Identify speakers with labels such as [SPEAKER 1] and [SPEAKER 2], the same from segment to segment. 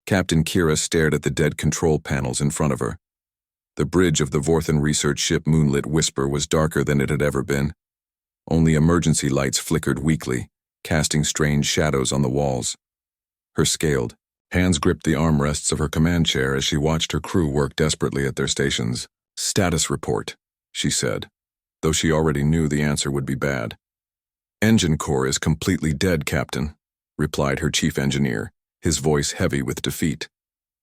[SPEAKER 1] Captain Kira stared at the dead control panels in front of her. The bridge of the Vorthan research ship Moonlit Whisper was darker than it had ever been. Only emergency lights flickered weakly, casting strange shadows on the walls. Her scaled hands gripped the armrests of her command chair as she watched her crew work desperately at their stations. "Status report," she said, though she already knew the answer would be bad. "Engine core is completely dead, Captain," replied her chief engineer, his voice heavy with defeat.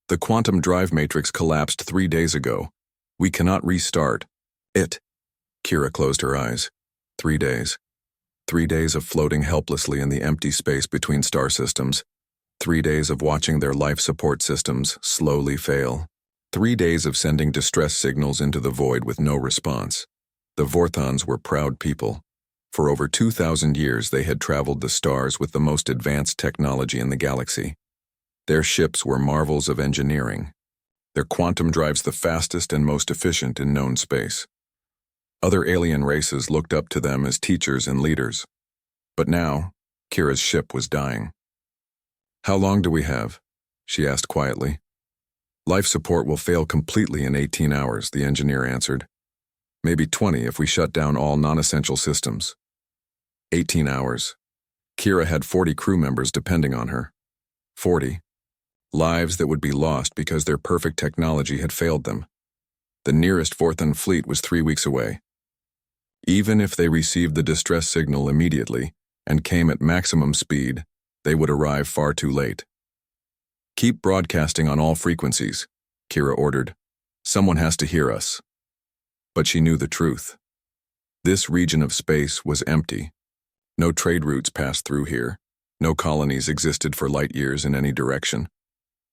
[SPEAKER 1] "The quantum drive matrix collapsed 3 days ago. We cannot restart it." Kira closed her eyes. 3 days. 3 days of floating helplessly in the empty space between star systems. 3 days of watching their life support systems slowly fail. 3 days of sending distress signals into the void with no response. The Vorthons were proud people. For over 2,000 years they had traveled the stars with the most advanced technology in the galaxy. Their ships were marvels of engineering. Their quantum drives the fastest and most efficient in known space. Other alien races looked up to them as teachers and leaders. But now, Kira's ship was dying. "How long do we have?" she asked quietly. "Life support will fail completely in 18 hours, the engineer answered. "Maybe 20 if we shut down all non-essential systems." 18 hours. Kira had 40 crew members depending on her. 40. Lives that would be lost because their perfect technology had failed them. The nearest Vorthan fleet was 3 weeks away. Even if they received the distress signal immediately and came at maximum speed, they would arrive far too late. "Keep broadcasting on all frequencies," Kira ordered. "Someone has to hear us." But she knew the truth. This region of space was empty. No trade routes passed through here. No colonies existed for light years in any direction.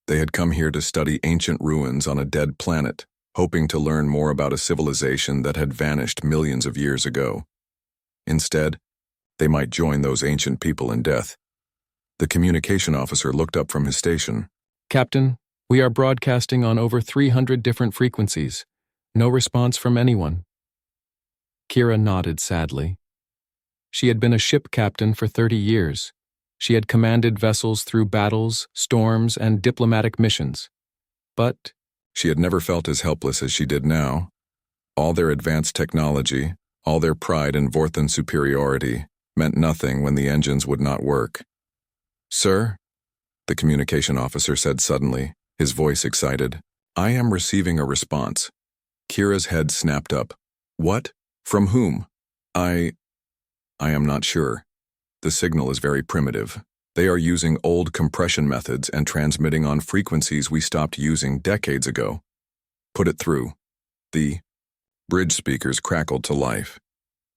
[SPEAKER 1] They had come here to study ancient ruins on a dead planet, hoping to learn more about a civilization that had vanished millions of years ago. Instead, they might join those ancient people in death. The communication officer looked up from his station.
[SPEAKER 2] "Captain, we are broadcasting on over 300 different frequencies. No response from anyone." Kira nodded sadly. She had been a ship captain for 30 years. She had commanded vessels through battles, storms, and diplomatic missions. But
[SPEAKER 1] she had never felt as helpless as she did now. All their advanced technology, all their pride in Vorthan superiority, meant nothing when the engines would not work. "Sir," the communication officer said suddenly, his voice excited, "I am receiving a response." Kira's head snapped up. "What? From whom?" I am not sure. The signal is very primitive. They are using old compression methods and transmitting on frequencies we stopped using decades ago." "Put it through." The bridge speakers crackled to life.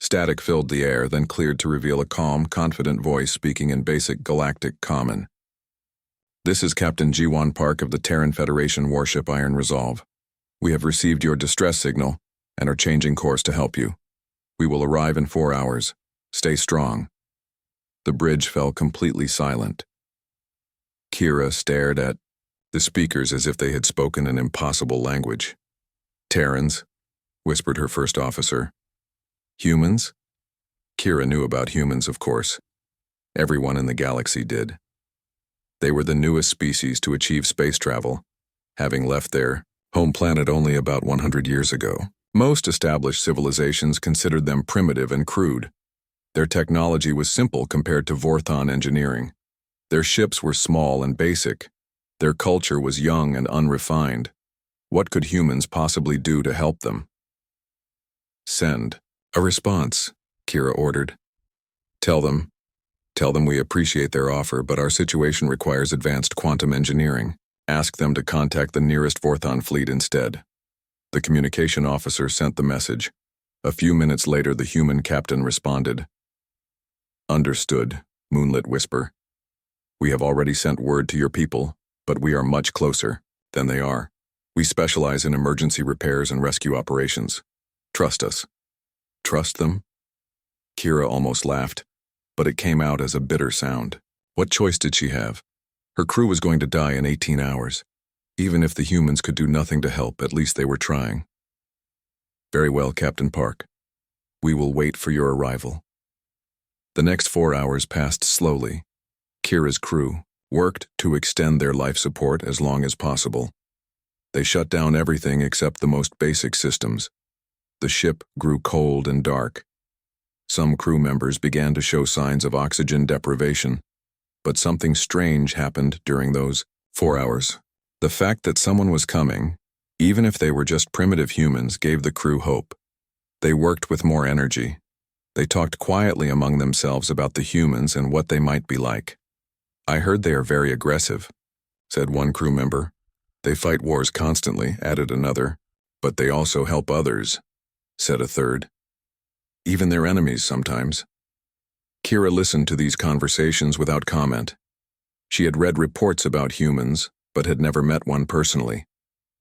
[SPEAKER 1] Static filled the air, then cleared to reveal a calm, confident voice speaking in basic galactic common. "This is Captain Jiwan Park of the Terran Federation warship Iron Resolve. We have received your distress signal and are changing course to help you. We will arrive in 4 hours. Stay strong." The bridge fell completely silent. Kira stared at the speakers as if they had spoken an impossible language. "Terrans," whispered her first officer. "Humans?" Kira knew about humans, of course. Everyone in the galaxy did. They were the newest species to achieve space travel, having left their home planet only about 100 years ago. Most established civilizations considered them primitive and crude. Their technology was simple compared to Vorthon engineering. Their ships were small and basic. Their culture was young and unrefined. What could humans possibly do to help them? "Send a response," Kira ordered. Tell them we appreciate their offer, but our situation requires advanced quantum engineering. Ask them to contact the nearest Vorthon fleet instead." The communication officer sent the message. A few minutes later, the human captain responded. "Understood, Moonlit Whisper. We have already sent word to your people, but we are much closer than they are. We specialize in emergency repairs and rescue operations. Trust us." "Trust them?" Kira almost laughed, but it came out as a bitter sound. What choice did she have? Her crew was going to die in 18 hours. Even if the humans could do nothing to help, at least they were trying. "Very well, Captain Park. We will wait for your arrival." The next 4 hours passed slowly. Kira's crew, worked to extend their life support as long as possible. They shut down everything except the most basic systems. The ship grew cold and dark. Some crew members began to show signs of oxygen deprivation, but something strange happened during those 4 hours. The fact that someone was coming, even if they were just primitive humans, gave the crew hope. They worked with more energy. They talked quietly among themselves about the humans and what they might be like. "I heard they are very aggressive," said one crew member. "They fight wars constantly," added another. "But they also help others," said a third. "Even their enemies sometimes." Kira listened to these conversations without comment. She had read reports about humans, but had never met one personally.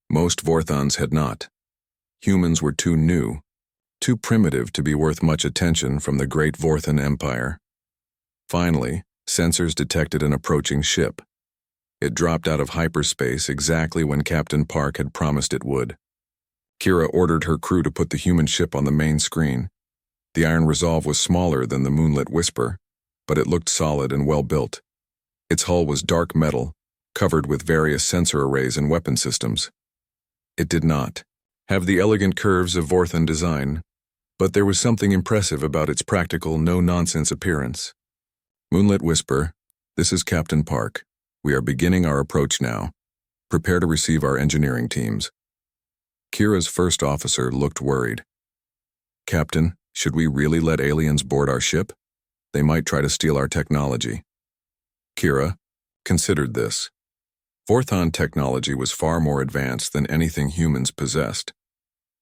[SPEAKER 1] Most Vorthons had not. Humans were too new, too primitive to be worth much attention from the great Vorthon Empire. Finally, sensors detected an approaching ship. It dropped out of hyperspace exactly when Captain Park had promised it would. Kira ordered her crew to put the human ship on the main screen. The Iron Resolve was smaller than the Moonlit Whisper, but it looked solid and well-built. Its hull was dark metal, covered with various sensor arrays and weapon systems. It did not have the elegant curves of Vorthon design, but there was something impressive about its practical, no-nonsense appearance. "Moonlit Whisper, this is Captain Park. We are beginning our approach now. Prepare to receive our engineering teams." Kira's first officer looked worried. "Captain, should we really let aliens board our ship? They might try to steal our technology." Kira considered this. Vorthon technology was far more advanced than anything humans possessed.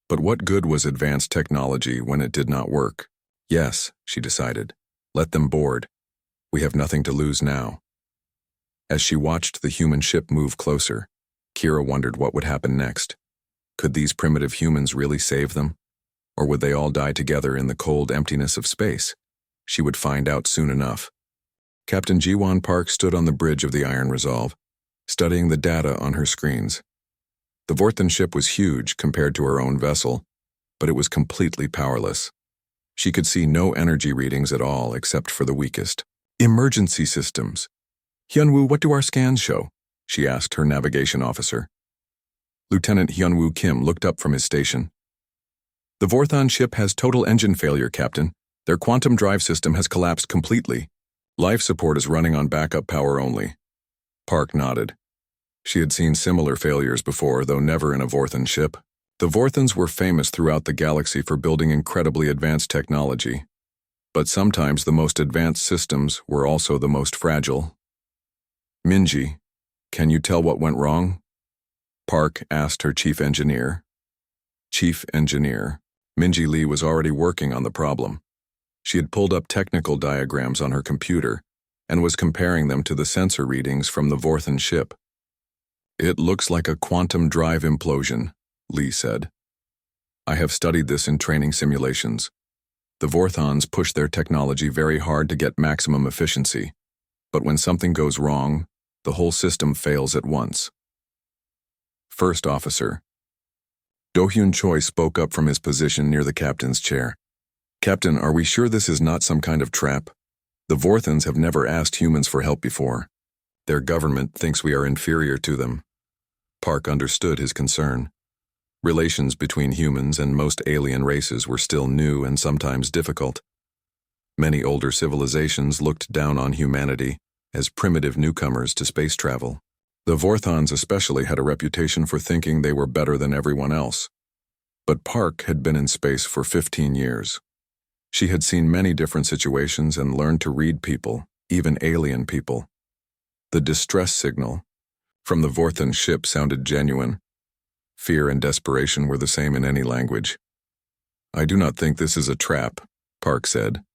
[SPEAKER 1] But what good was advanced technology when it did not work? "Yes," she decided. "Let them board. We have nothing to lose now." As she watched the human ship move closer, Kira wondered what would happen next. Could these primitive humans really save them? Or would they all die together in the cold emptiness of space? She would find out soon enough. Captain Jiwon Park stood on the bridge of the Iron Resolve, studying the data on her screens. The Vorthon ship was huge compared to her own vessel, but it was completely powerless. She could see no energy readings at all except for the weakest. "Emergency systems. Hyunwoo, what do our scans show?" she asked her navigation officer. Lieutenant Hyunwoo Kim looked up from his station. "The Vorthon ship has total engine failure, Captain. Their quantum drive system has collapsed completely. Life support is running on backup power only." Park nodded. She had seen similar failures before, though never in a Vorthon ship. The Vorthons were famous throughout the galaxy for building incredibly advanced technology. But sometimes the most advanced systems were also the most fragile. "Minji, can you tell what went wrong?" Park asked her chief engineer. Chief engineer. Minji Lee was already working on the problem. She had pulled up technical diagrams on her computer and was comparing them to the sensor readings from the Vorthon ship. "It looks like a quantum drive implosion," Lee said. "I have studied this in training simulations. The Vorthons push their technology very hard to get maximum efficiency, but when something goes wrong, the whole system fails at once." First officer. Do-hyun Choi spoke up from his position near the captain's chair. "Captain, are we sure this is not some kind of trap? The Vorthons have never asked humans for help before. Their government thinks we are inferior to them." Park understood his concern. Relations between humans and most alien races were still new and sometimes difficult. Many older civilizations looked down on humanity as primitive newcomers to space travel. The Vorthons especially had a reputation for thinking they were better than everyone else. But Park had been in space for 15 years. She had seen many different situations and learned to read people, even alien people. The distress signal from the Vorthon ship sounded genuine. Fear and desperation were the same in any language. "I do not think this is a trap," Park said.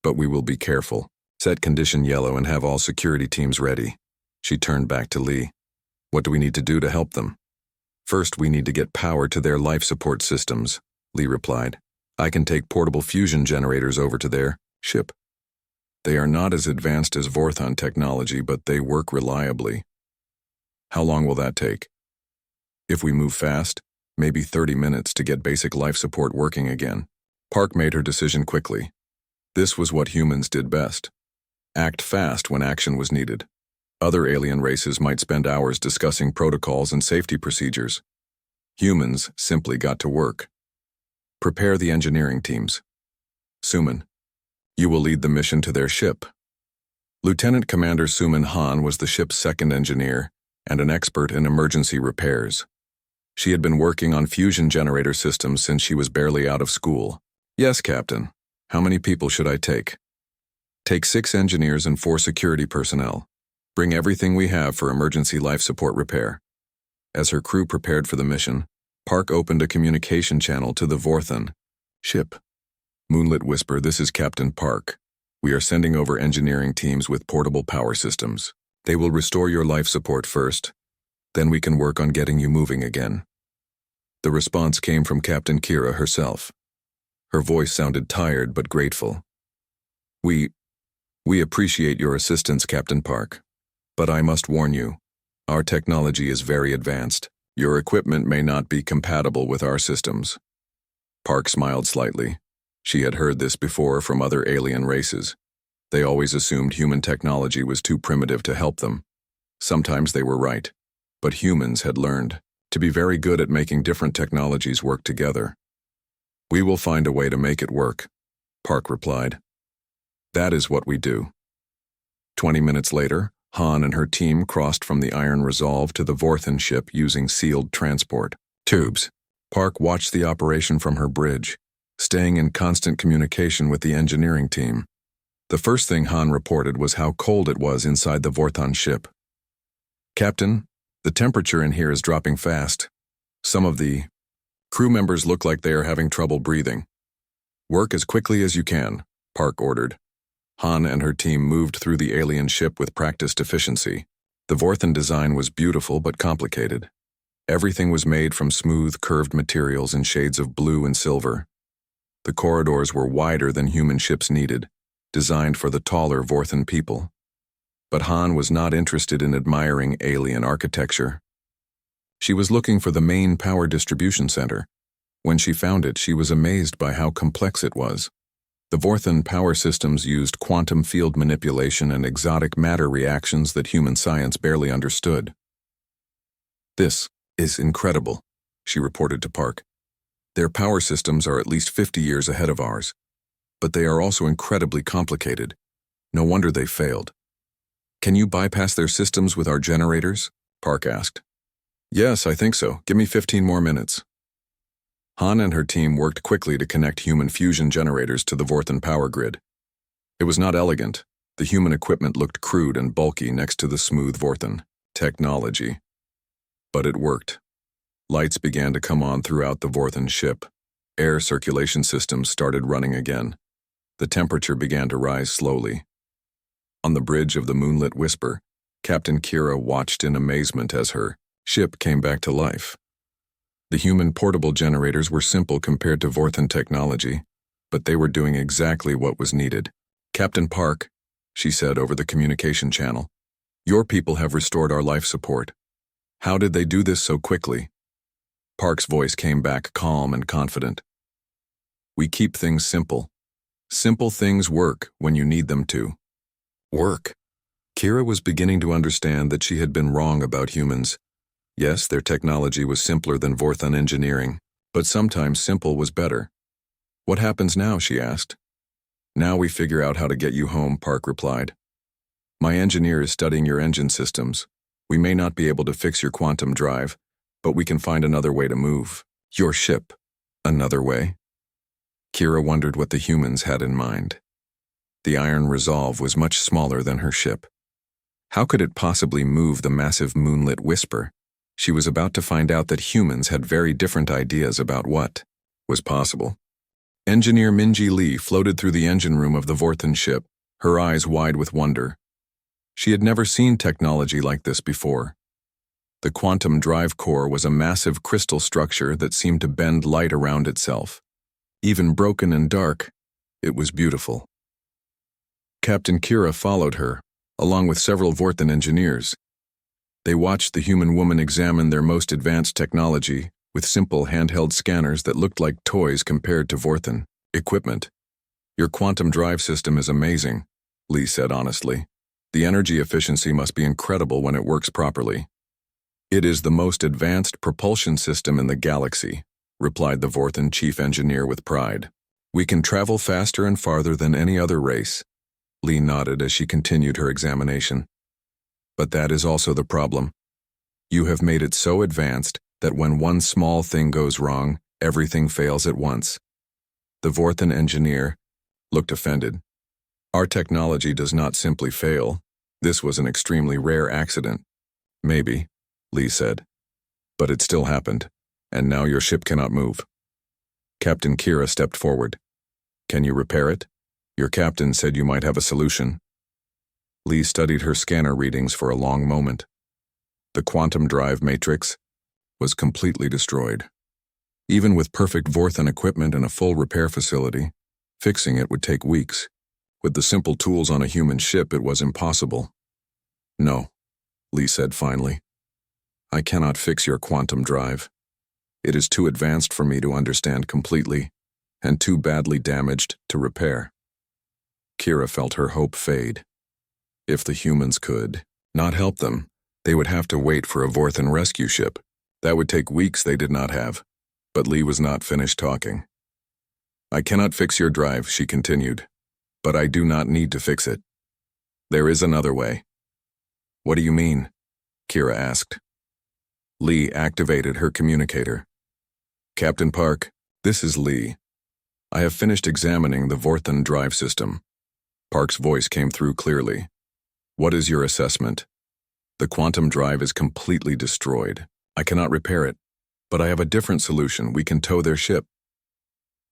[SPEAKER 1] "But we will be careful. Set condition yellow and have all security teams ready." She turned back to Lee. "What do we need to do to help them?" "First, we need to get power to their life support systems," Lee replied. "I can take portable fusion generators over to their ship. They are not as advanced as Vorthon technology, but they work reliably." "How long will that take?" "If we move fast, maybe 30 minutes to get basic life support working again." Park made her decision quickly. This was what humans did best. Act fast when action was needed. Other alien races might spend hours discussing protocols and safety procedures. Humans simply got to work. Prepare the engineering teams. Suman, you will lead the mission to their ship. Lieutenant Commander Suman Han was the ship's second engineer and an expert in emergency repairs. She had been working on fusion generator systems since she was barely out of school. Yes, Captain. How many people should I take? Take 6 engineers and 4 security personnel. Bring everything we have for emergency life support repair. As her crew prepared for the mission, Park opened a communication channel to the Vorthan ship. Moonlit Whisper, this is Captain Park. We are sending over engineering teams with portable power systems. They will restore your life support first, then we can work on getting you moving again. The response came from Captain Kira herself. Her voice sounded tired but grateful. We appreciate your assistance, Captain Park. But I must warn you, our technology is very advanced. Your equipment may not be compatible with our systems. Park smiled slightly. She had heard this before from other alien races. They always assumed human technology was too primitive to help them. Sometimes they were right, but humans had learned to be very good at making different technologies work together. We will find a way to make it work, Park replied. That is what we do. 20 minutes later, Han and her team crossed from the Iron Resolve to the Vorthan ship using sealed transport tubes. Park watched the operation from her bridge, staying in constant communication with the engineering team. The first thing Han reported was how cold it was inside the Vorthan ship. Captain, the temperature in here is dropping fast. Some of the crew members look like they are having trouble breathing. Work as quickly as you can, Park ordered. Han and her team moved through the alien ship with practiced efficiency. The Vorthan design was beautiful but complicated. Everything was made from smooth, curved materials in shades of blue and silver. The corridors were wider than human ships needed, designed for the taller Vorthan people. But Han was not interested in admiring alien architecture. She was looking for the main power distribution center. When she found it, she was amazed by how complex it was. The Vorthan power systems used quantum field manipulation and exotic matter reactions that human science barely understood. This is incredible, she reported to Park. Their power systems are at least 50 years ahead of ours, but they are also incredibly complicated. No wonder they failed. Can you bypass their systems with our generators? Park asked. Yes, I think so. Give me 15 more minutes. Han and her team worked quickly to connect human fusion generators to the Vorthan power grid. It was not elegant. The human equipment looked crude and bulky next to the smooth Vorthan technology. But it worked. Lights began to come on throughout the Vorthan ship. Air circulation systems started running again. The temperature began to rise slowly. On the bridge of the Moonlit Whisper, Captain Kira watched in amazement as her ship came back to life. The human portable generators were simple compared to Vorthan technology, but they were doing exactly what was needed. Captain Park, she said over the communication channel, your people have restored our life support. How did they do this so quickly? Park's voice came back calm and confident. We keep things simple. Simple things work when you need them to. Work. Kira was beginning to understand that she had been wrong about humans. Yes, their technology was simpler than Vorthan engineering, but sometimes simple was better. What happens now, she asked. Now we figure out how to get you home, Park replied. My engineer is studying your engine systems. We may not be able to fix your quantum drive, but we can find another way to move. Your ship. Another way? Kira wondered what the humans had in mind. The Iron Resolve was much smaller than her ship. How could it possibly move the massive Moonlit Whisper? She was about to find out that humans had very different ideas about what was possible. Engineer Minji Lee floated through the engine room of the Vorthan ship, her eyes wide with wonder. She had never seen technology like this before. The quantum drive core was a massive crystal structure that seemed to bend light around itself. Even broken and dark, it was beautiful. Captain Kira followed her, along with several Vorthan engineers. They watched the human woman examine their most advanced technology with simple handheld scanners that looked like toys compared to Vorthan equipment. Your quantum drive system is amazing, Lee said honestly. The energy efficiency must be incredible when it works properly. It is the most advanced propulsion system in the galaxy, replied the Vorthan chief engineer with pride. We can travel faster and farther than any other race. Lee nodded as she continued her examination. But that is also the problem. You have made it so advanced that when one small thing goes wrong, everything fails at once. The Vorthan engineer looked offended. Our technology does not simply fail. This was an extremely rare accident. Maybe, Lee said. But it still happened, and now your ship cannot move. Captain Kira stepped forward. Can you repair it? Your captain said you might have a solution. Lee studied her scanner readings for a long moment. The quantum drive matrix was completely destroyed. Even with perfect Vorthan equipment and a full repair facility, fixing it would take weeks. With the simple tools on a human ship, it was impossible. No, Lee said finally. I cannot fix your quantum drive. It is too advanced for me to understand completely, and too badly damaged to repair. Kira felt her hope fade. If the humans could not help them, they would have to wait for a Vorthan rescue ship. That would take weeks they did not have. But Lee was not finished talking. I cannot fix your drive, she continued, but I do not need to fix it. There is another way. What do you mean? Kira asked. Lee activated her communicator. Captain Park, this is Lee. I have finished examining the Vorthan drive system. Park's voice came through clearly. What is your assessment? The quantum drive is completely destroyed. I cannot repair it, but I have a different solution. We can tow their ship.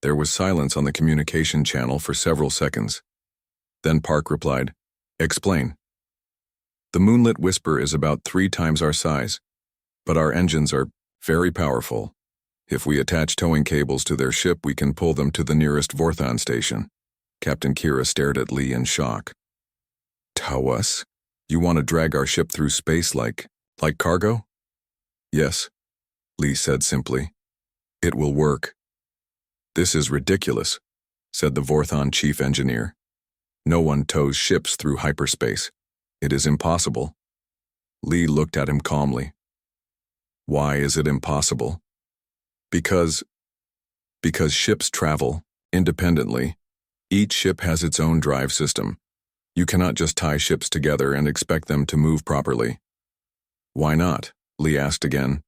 [SPEAKER 1] There was silence on the communication channel for several seconds. Then Park replied, Explain. The Moonlit Whisper is about 3 times our size, but our engines are very powerful. If we attach towing cables to their ship, we can pull them to the nearest Vorthan station. Captain Kira stared at Lee in shock. Tow us? You want to drag our ship through space like cargo? Yes, Lee said simply. It will work. This is ridiculous, said the Vorthan chief engineer. No one tows ships through hyperspace. It is impossible. Lee looked at him calmly. Why is it impossible? Because ships travel independently. Each ship has its own drive system. You cannot just tie ships together and expect them to move properly. Why not? Lee asked again.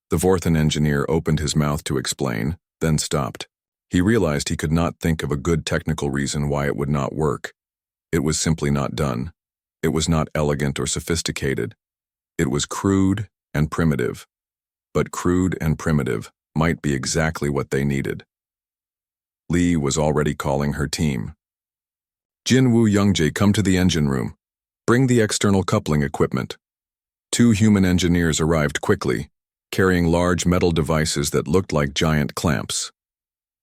[SPEAKER 1] The Vorthan engineer opened his mouth to explain, then stopped. He realized he could not think of a good technical reason why it would not work. It was simply not done. It was not elegant or sophisticated. It was crude and primitive. But crude and primitive might be exactly what they needed. Lee was already calling her team. Jin Woo Youngjae, come to the engine room. Bring the external coupling equipment. 2 human engineers arrived quickly, carrying large metal devices that looked like giant clamps.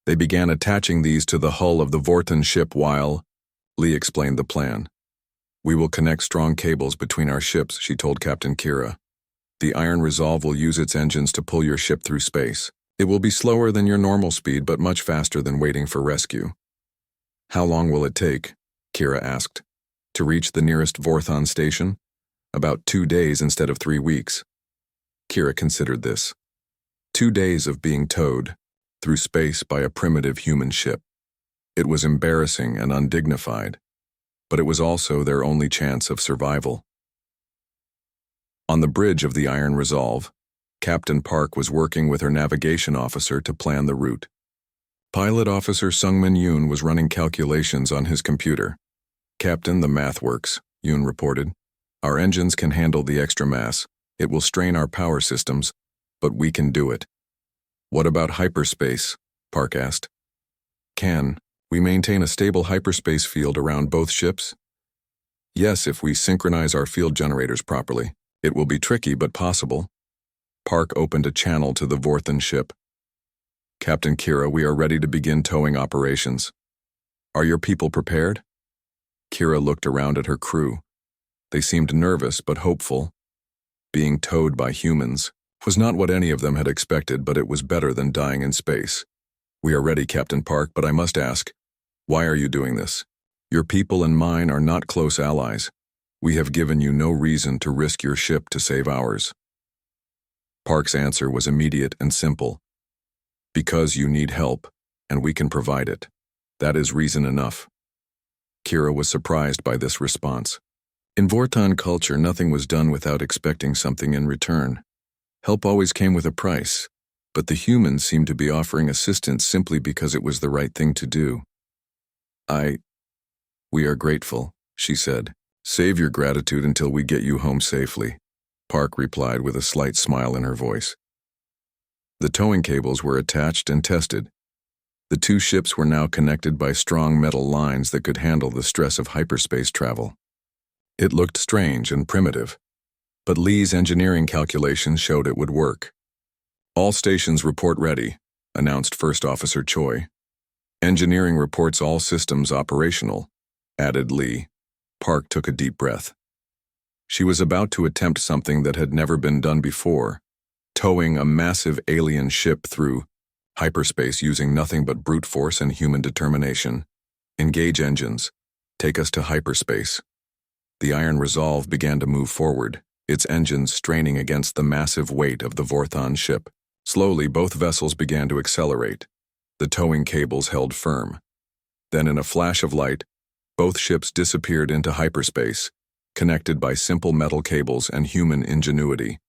[SPEAKER 1] They began attaching these to the hull of the Vorthan ship while Lee explained the plan. We will connect strong cables between our ships, she told Captain Kira. The Iron Resolve will use its engines to pull your ship through space. It will be slower than your normal speed, but much faster than waiting for rescue. How long will it take? Kira asked. To reach the nearest Vorthan station? About 2 days instead of 3 weeks. Kira considered this. 2 days of being towed through space by a primitive human ship. It was embarrassing and undignified, but it was also their only chance of survival. On the bridge of the Iron Resolve, Captain Park was working with her navigation officer to plan the route. Pilot Officer Sungmin Yoon was running calculations on his computer. Captain, the math works, Yoon reported. Our engines can handle the extra mass. It will strain our power systems, but we can do it. What about hyperspace? Park asked. Can we maintain a stable hyperspace field around both ships? Yes, if we synchronize our field generators properly. It will be tricky, but possible. Park opened a channel to the Vorthan ship. Captain Kira, we are ready to begin towing operations. Are your people prepared? Kira looked around at her crew. They seemed nervous but hopeful. Being towed by humans was not what any of them had expected, but it was better than dying in space. We are ready, Captain Park, but I must ask, why are you doing this? Your people and mine are not close allies. We have given you no reason to risk your ship to save ours. Park's answer was immediate and simple. Because you need help, and we can provide it. That is reason enough. Kira was surprised by this response. In Vorton culture, nothing was done without expecting something in return. Help always came with a price, but the humans seemed to be offering assistance simply because it was the right thing to do. We are grateful, she said. Save your gratitude until we get you home safely, Park replied with a slight smile in her voice. The towing cables were attached and tested. The two ships were now connected by strong metal lines that could handle the stress of hyperspace travel. It looked strange and primitive, but Lee's engineering calculations showed it would work. All stations report ready, announced First Officer Choi. Engineering reports all systems operational, added Lee. Park took a deep breath. She was about to attempt something that had never been done before, towing a massive alien ship through hyperspace using nothing but brute force and human determination. Engage engines. Take us to hyperspace. The Iron Resolve began to move forward, its engines straining against the massive weight of the Vorthon ship. Slowly, both vessels began to accelerate. The towing cables held firm. Then, in a flash of light, both ships disappeared into hyperspace, connected by simple metal cables and human ingenuity.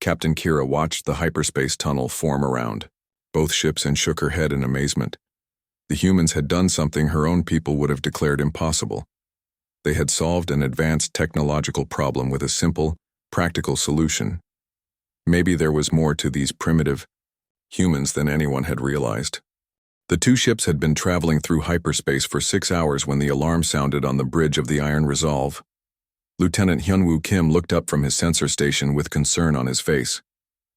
[SPEAKER 1] Captain Kira watched the hyperspace tunnel form around both ships and shook her head in amazement. The humans had done something her own people would have declared impossible. They had solved an advanced technological problem with a simple, practical solution. Maybe there was more to these primitive humans than anyone had realized. The two ships had been traveling through hyperspace for 6 hours when the alarm sounded on the bridge of the Iron Resolve. Lieutenant Hyunwoo Kim looked up from his sensor station with concern on his face.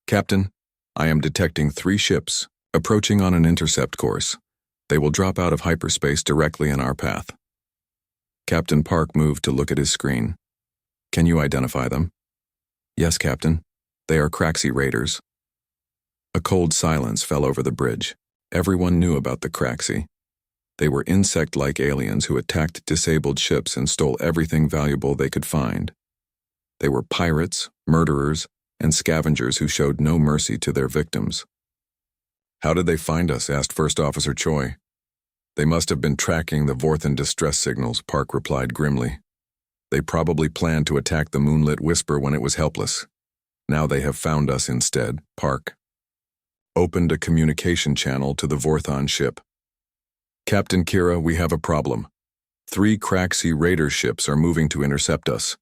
[SPEAKER 1] Captain, I am detecting 3 ships approaching on an intercept course. They will drop out of hyperspace directly in our path. Captain Park moved to look at his screen. Can you identify them? Yes, Captain. They are Craxi raiders. A cold silence fell over the bridge. Everyone knew about the Craxi. They were insect-like aliens who attacked disabled ships and stole everything valuable they could find. They were pirates, murderers, and scavengers who showed no mercy to their victims. How did they find us? Asked First Officer Choi. They must have been tracking the Vorthon distress signals, Park replied grimly. They probably planned to attack the moonlit Whisper when it was helpless. Now they have found us instead, Park opened a communication channel to the Vorthon ship. Captain Kira, we have a problem. 3 Craxi raider ships are moving to intercept us.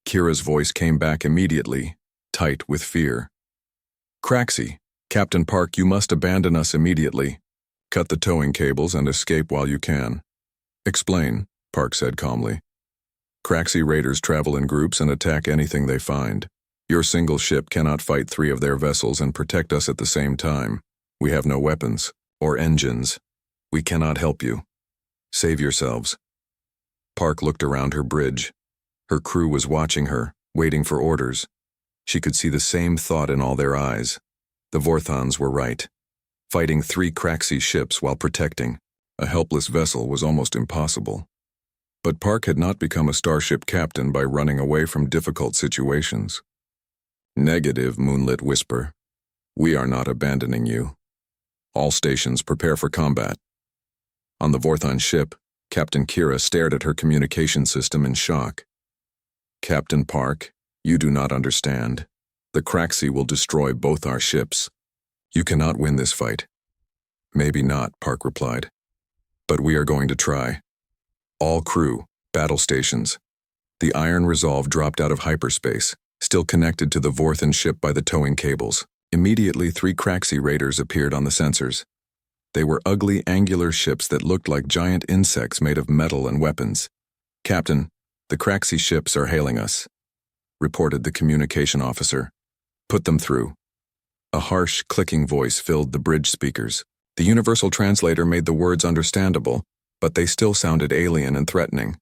[SPEAKER 1] Kira's voice came back immediately, tight with fear. Craxi, Captain Park, you must abandon us immediately. Cut the towing cables and escape while you can. Explain, Park said calmly. Craxi raiders travel in groups and attack anything they find. Your single ship cannot fight 3 of their vessels and protect us at the same time. We have no weapons or engines. We cannot help you. Save yourselves. Park looked around her bridge. Her crew was watching her, waiting for orders. She could see the same thought in all their eyes. The Vorthons were right. Fighting 3 Craxi ships while protecting a helpless vessel was almost impossible. But Park had not become a starship captain by running away from difficult situations. Negative, Moonlit Whisper. We are not abandoning you. All stations prepare for combat. On the Vorthon ship, Captain Kira stared at her communication system in shock. Captain Park, you do not understand. The Craxi will destroy both our ships. You cannot win this fight. Maybe not, Park replied. But we are going to try. All crew, battle stations. The Iron Resolve dropped out of hyperspace, still connected to the Vorthon ship by the towing cables. Immediately, 3 Craxi raiders appeared on the sensors. They were ugly, angular ships that looked like giant insects made of metal and weapons. Captain, the Craxi ships are hailing us, reported the communication officer. Put them through. A harsh, clicking voice filled the bridge speakers. The universal translator made the words understandable, but they still sounded alien and threatening.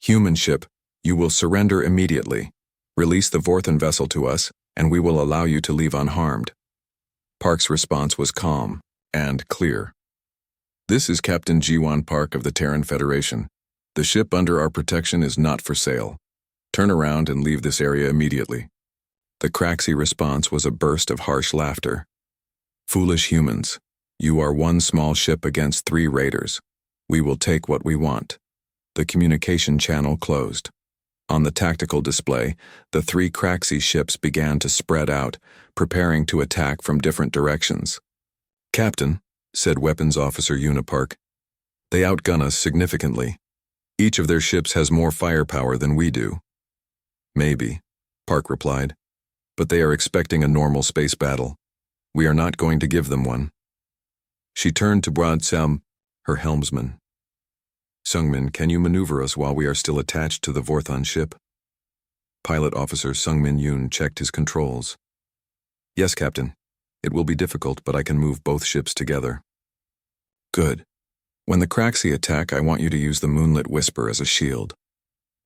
[SPEAKER 1] Human ship, you will surrender immediately. Release the Vorthon vessel to us, and we will allow you to leave unharmed. Park's response was calm and clear. This is Captain Jiwon Park of the Terran Federation. The ship under our protection is not for sale. Turn around and leave this area immediately. The Craxi response was a burst of harsh laughter. Foolish humans, you are one small ship against 3 raiders. We will take what we want. The communication channel closed. On the tactical display, the 3 Craxi ships began to spread out, preparing to attack from different directions. Captain, said Weapons Officer Unipark, they outgun us significantly. Each of their ships has more firepower than we do. Maybe, Park replied, but they are expecting a normal space battle. We are not going to give them one. She turned to Broadsam, her helmsman. Sungmin, can you maneuver us while we are still attached to the Vorthon ship? Pilot Officer Sungmin Yoon checked his controls. Yes, Captain. It will be difficult, but I can move both ships together. Good. When the Craxi attack, I want you to use the Moonlit Whisper as a shield.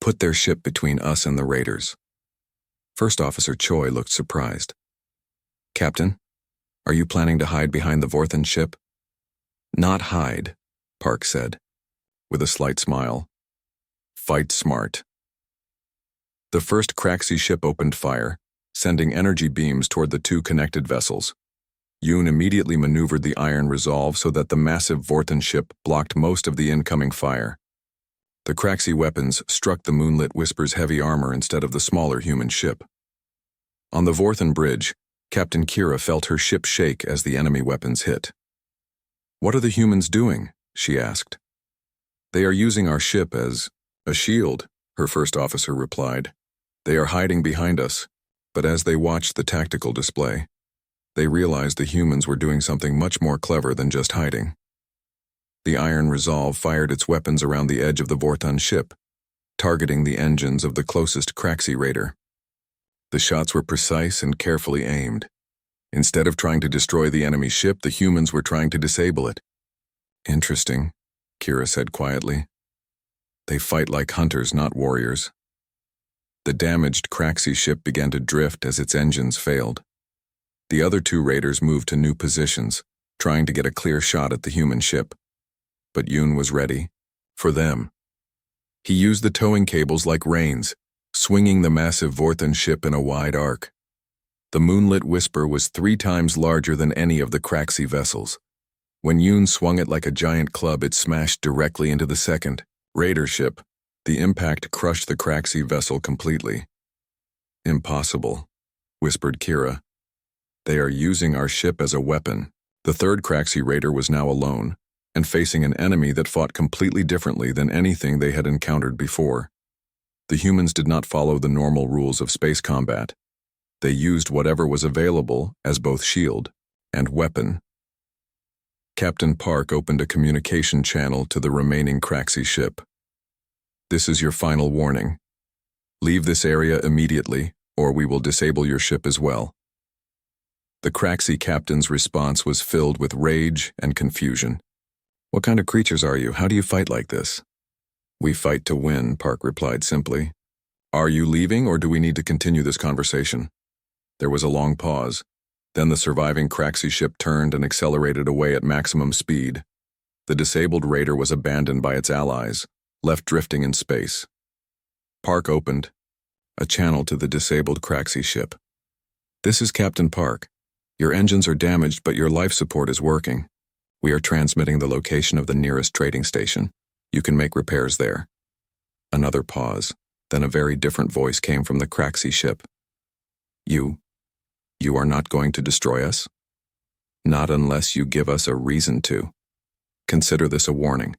[SPEAKER 1] Put their ship between us and the raiders. First Officer Choi looked surprised. Captain, are you planning to hide behind the Vorthon ship? Not hide, Park said, with a slight smile. Fight smart. The first Craxi ship opened fire, sending energy beams toward the 2 connected vessels. Yoon immediately maneuvered the Iron Resolve so that the massive Vorthon ship blocked most of the incoming fire. The Craxi weapons struck the Moonlit Whisper's heavy armor instead of the smaller human ship. On the Vorthon bridge, Captain Kira felt her ship shake as the enemy weapons hit. What are the humans doing? She asked. They are using our ship as a shield, her first officer replied. They are hiding behind us, but as they watched the tactical display, they realized the humans were doing something much more clever than just hiding. The Iron Resolve fired its weapons around the edge of the Vorthon ship, targeting the engines of the closest Craxi raider. The shots were precise and carefully aimed. Instead of trying to destroy the enemy ship, the humans were trying to disable it. Interesting, Kira said quietly. They fight like hunters, not warriors. The damaged Craxi ship began to drift as its engines failed. The other 2 raiders moved to new positions, trying to get a clear shot at the human ship. But Yoon was ready. For them. He used the towing cables like reins, swinging the massive Vorthon ship in a wide arc. The Moonlit Whisper was 3 times larger than any of the Craxi vessels. When Yoon swung it like a giant club, it smashed directly into the second raider ship. The impact crushed the Craxi vessel completely. Impossible, whispered Kira. They are using our ship as a weapon. The third Craxi raider was now alone, and facing an enemy that fought completely differently than anything they had encountered before. The humans did not follow the normal rules of space combat. They used whatever was available as both shield and weapon. Captain Park opened a communication channel to the remaining Craxi ship. This is your final warning. Leave this area immediately, or we will disable your ship as well. The Craxi captain's response was filled with rage and confusion. What kind of creatures are you? How do you fight like this? We fight to win, Park replied simply. Are you leaving, or do we need to continue this conversation? There was a long pause. Then the surviving Craxi ship turned and accelerated away at maximum speed. The disabled raider was abandoned by its allies, left drifting in space. Park opened a channel to the disabled Craxi ship. This is Captain Park. Your engines are damaged, but your life support is working. We are transmitting the location of the nearest trading station. You can make repairs there. Another pause. Then a very different voice came from the Craxi ship. You are not going to destroy us? Not unless you give us a reason to. Consider this a warning.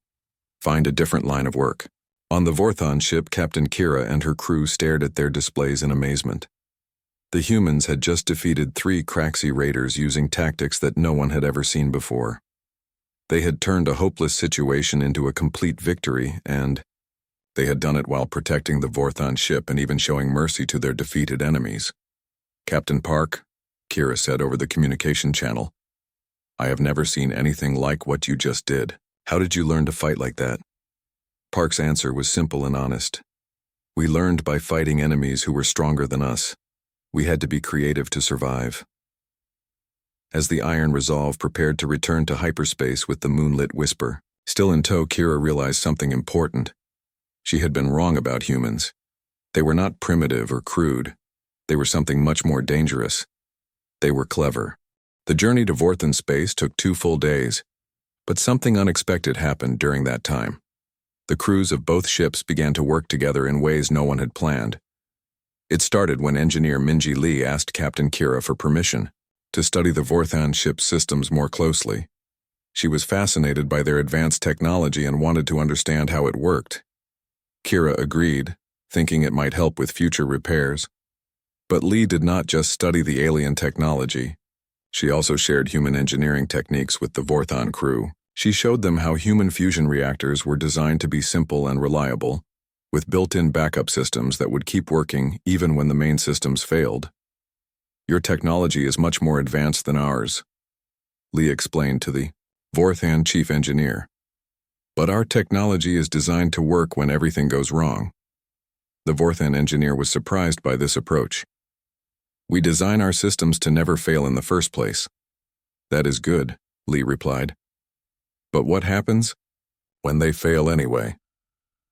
[SPEAKER 1] Find a different line of work. On the Vorthon ship, Captain Kira and her crew stared at their displays in amazement. The humans had just defeated 3 Craxi raiders using tactics that no one had ever seen before. They had turned a hopeless situation into a complete victory, and they had done it while protecting the Vorthon ship and even showing mercy to their defeated enemies. Captain Park, Kira said over the communication channel, I have never seen anything like what you just did. How did you learn to fight like that? Park's answer was simple and honest. We learned by fighting enemies who were stronger than us. We had to be creative to survive. As the Iron Resolve prepared to return to hyperspace with the Moonlit Whisper, still in tow, Kira realized something important. She had been wrong about humans. They were not primitive or crude. They were something much more dangerous. They were clever. The journey to Vorthan space took 2 full days, but something unexpected happened during that time. The crews of both ships began to work together in ways no one had planned. It started when engineer Minji Lee asked Captain Kira for permission to study the Vorthan ship's systems more closely. She was fascinated by their advanced technology and wanted to understand how it worked. Kira agreed, thinking it might help with future repairs. But Lee did not just study the alien technology. She also shared human engineering techniques with the Vorthan crew. She showed them how human fusion reactors were designed to be simple and reliable, with built-in backup systems that would keep working even when the main systems failed. Your technology is much more advanced than ours, Lee explained to the Vorthan chief engineer. But our technology is designed to work when everything goes wrong. The Vorthan engineer was surprised by this approach. We design our systems to never fail in the first place. That is good, Lee replied. But what happens when they fail anyway?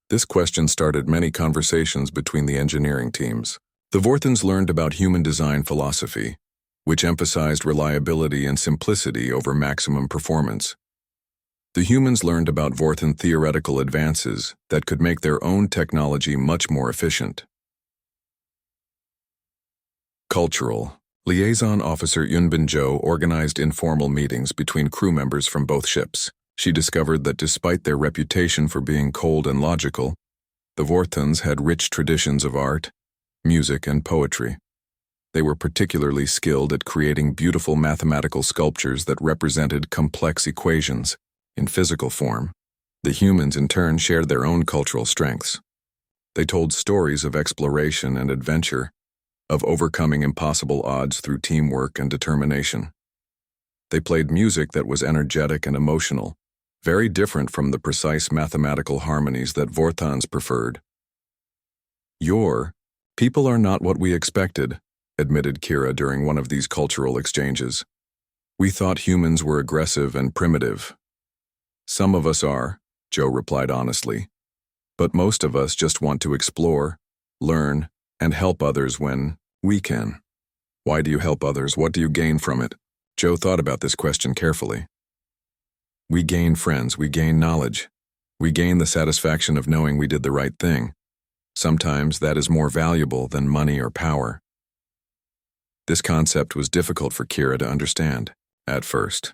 [SPEAKER 1] This question started many conversations between the engineering teams. The Vorthans learned about human design philosophy, which emphasized reliability and simplicity over maximum performance. The humans learned about Vorthan theoretical advances that could make their own technology much more efficient. Cultural. Liaison Officer Yunbin Zhou organized informal meetings between crew members from both ships. She discovered that despite their reputation for being cold and logical, the Vorthans had rich traditions of art, music, and poetry. They were particularly skilled at creating beautiful mathematical sculptures that represented complex equations in physical form. The humans, in turn, shared their own cultural strengths. They told stories of exploration and adventure, of overcoming impossible odds through teamwork and determination. They played music that was energetic and emotional, very different from the precise mathematical harmonies that Vorthans preferred. Your people are not what we expected, admitted Kira during one of these cultural exchanges. We thought humans were aggressive and primitive. Some of us are, Joe replied honestly. But most of us just want to explore, learn, and help others when we can. Why do you help others? What do you gain from it? Joe thought about this question carefully. We gain friends, we gain knowledge. We gain the satisfaction of knowing we did the right thing. Sometimes that is more valuable than money or power. This concept was difficult for Kira to understand, at first.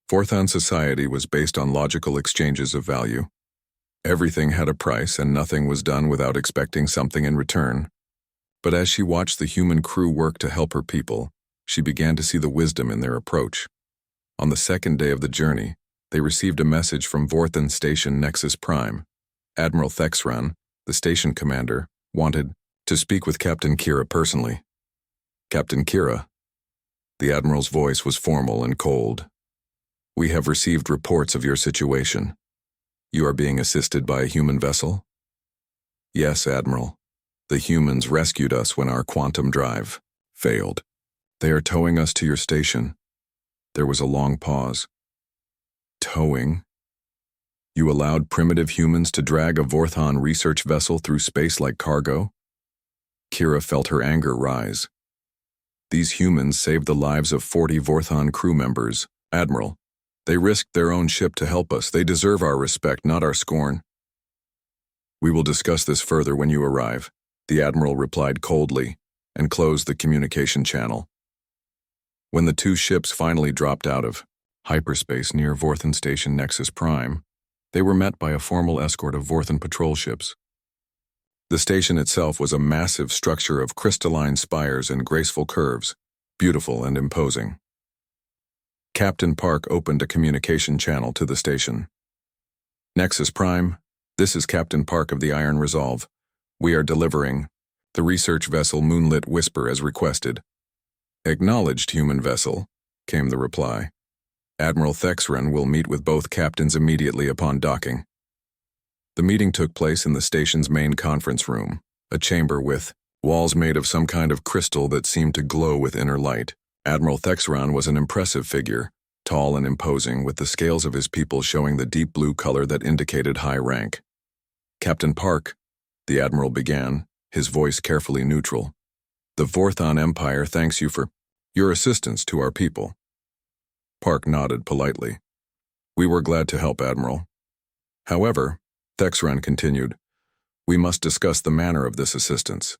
[SPEAKER 1] Vorthan society was based on logical exchanges of value. Everything had a price and nothing was done without expecting something in return. But as she watched the human crew work to help her people, she began to see the wisdom in their approach. On the second day of the journey, they received a message from Vorthan Station Nexus Prime. Admiral Thexran, the station commander, wanted to speak with Captain Kira personally. Captain Kira. The Admiral's voice was formal and cold. We have received reports of your situation. You are being assisted by a human vessel? Yes, Admiral. The humans rescued us when our quantum drive failed. They are towing us to your station. There was a long pause. Towing? You allowed primitive humans to drag a Vorthan research vessel through space like cargo? Kira felt her anger rise. These humans saved the lives of 40 Vorthan crew members, Admiral. They risked their own ship to help us. They deserve our respect, not our scorn. We will discuss this further when you arrive, the Admiral replied coldly, and closed the communication channel. When the 2 ships finally dropped out of hyperspace near Vorthan Station Nexus Prime, they were met by a formal escort of Vorthan patrol ships. The station itself was a massive structure of crystalline spires and graceful curves, beautiful and imposing. Captain Park opened a communication channel to the station. Nexus Prime, this is Captain Park of the Iron Resolve. We are delivering the research vessel Moonlit Whisper as requested. Acknowledged, human vessel, came the reply. Admiral Thexran will meet with both captains immediately upon docking. The meeting took place in the station's main conference room, a chamber with walls made of some kind of crystal that seemed to glow with inner light. Admiral Thexran was an impressive figure, tall and imposing, with the scales of his people showing the deep blue color that indicated high rank. Captain Park, the Admiral began, his voice carefully neutral. The Vorthon Empire thanks you for your assistance to our people. Park nodded politely. We were glad to help, Admiral. However, Thexran continued, we must discuss the manner of this assistance.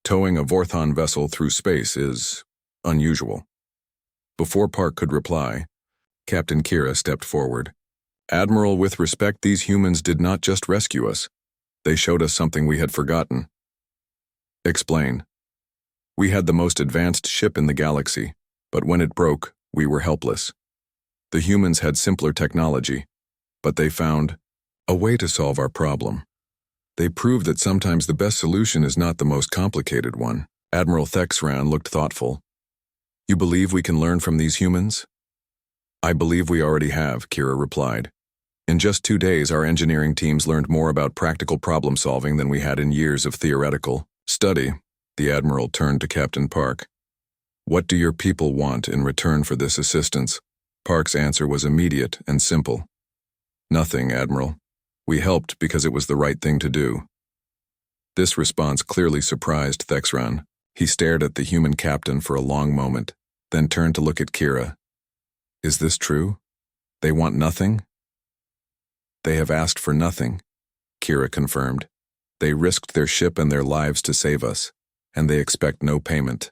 [SPEAKER 1] Towing a Vorthon vessel through space is unusual. Before Park could reply, Captain Kira stepped forward. Admiral, with respect, these humans did not just rescue us. They showed us something we had forgotten. Explain. We had the most advanced ship in the galaxy, but when it broke, we were helpless. The humans had simpler technology, but they found a way to solve our problem. They proved that sometimes the best solution is not the most complicated one. Admiral Thexran looked thoughtful. You believe we can learn from these humans? I believe we already have, Kira replied. In just 2 days, our engineering teams learned more about practical problem solving than we had in years of theoretical study. The Admiral turned to Captain Park. What do your people want in return for this assistance? Park's answer was immediate and simple. Nothing, Admiral. We helped because it was the right thing to do. This response clearly surprised Thexran. He stared at the human captain for a long moment, then turned to look at Kira. Is this true? They want nothing? They have asked for nothing, Kira confirmed. They risked their ship and their lives to save us, and they expect no payment.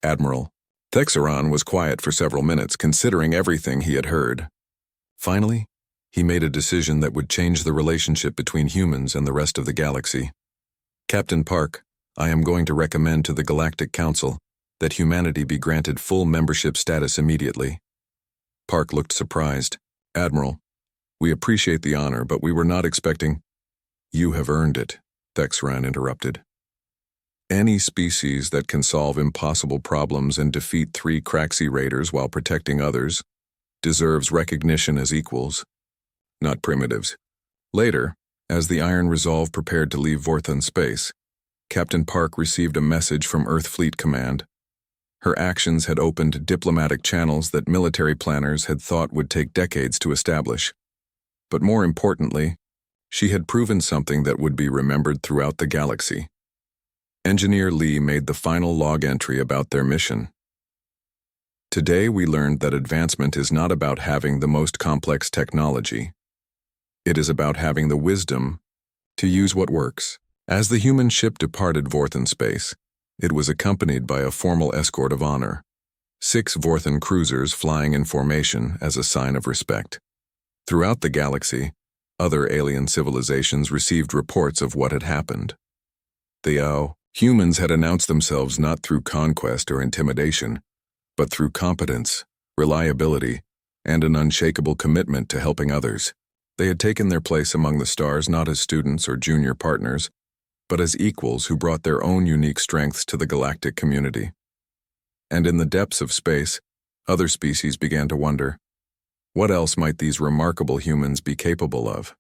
[SPEAKER 1] Admiral, Thexran was quiet for several minutes, considering everything he had heard. Finally, he made a decision that would change the relationship between humans and the rest of the galaxy. Captain Park, I am going to recommend to the Galactic Council that humanity be granted full membership status immediately. Park looked surprised. Admiral, we appreciate the honor, but we were not expecting— You have earned it, Thexran interrupted. Any species that can solve impossible problems and defeat 3 Craxi raiders while protecting others deserves recognition as equals, not primitives. Later, as the Iron Resolve prepared to leave Vorthon space, Captain Park received a message from Earth Fleet Command. Her actions had opened diplomatic channels that military planners had thought would take decades to establish. But more importantly, she had proven something that would be remembered throughout the galaxy. Engineer Lee made the final log entry about their mission. Today we learned that advancement is not about having the most complex technology. It is about having the wisdom to use what works. As the human ship departed Vorthon space, it was accompanied by a formal escort of honor. 6 Vorthon cruisers flying in formation as a sign of respect. Throughout the galaxy, other alien civilizations received reports of what had happened. The humans had announced themselves not through conquest or intimidation, but through competence, reliability, and an unshakable commitment to helping others. They had taken their place among the stars not as students or junior partners, but as equals who brought their own unique strengths to the galactic community. And in the depths of space, other species began to wonder, what else might these remarkable humans be capable of?